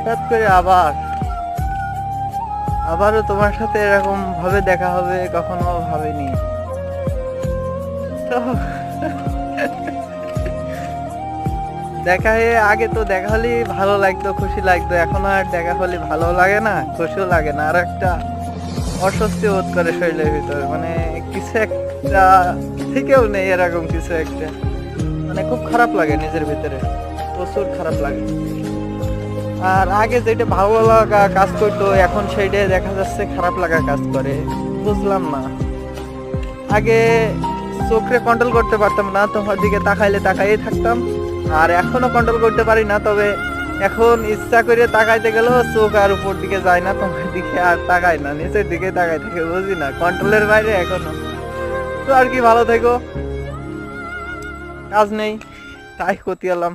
হঠাৎ করে আবারও তোমার সাথে এরকম ভাবে দেখা হবে কখনো ভাবিনি। তো আগে তো দেখা হলে ভালো লাগতো, খুশি লাগতো, এখন আর দেখা হলে ভালো লাগে না, খুশিও লাগে না, আর একটা অস্বস্তি বোধ করে শরীরের ভিতরে, মানে কিছু একটা থেকেও নেই এরকম কিছু একটা, মানে খুব খারাপ লাগে নিজের ভিতরে, প্রচুর খারাপ লাগে। আর আগে যেটা ভালো লাগা কাজ করতো এখন সেইটা দেখা যাচ্ছে খারাপ লাগা কাজ করে, বুঝলাম না। আগে চোখে কন্ট্রোল করতে পারতাম না, তোমার দিকে তাকাইলে তাকাই থাকতাম, আর এখনো কন্ট্রোল করতে পারি না, তবে এখন ইচ্ছা করে তাকাইতে গেলেও চোখ আর উপর দিকে যায় না, তোমার দিকে আর তাকাই না, নিচের দিকে তাকাই থেকে, বুঝি না, কন্ট্রোলের বাইরে এখনো। তো আর কি, ভালো থেকো, কাজ নেই তাই ক্ষতি হলাম।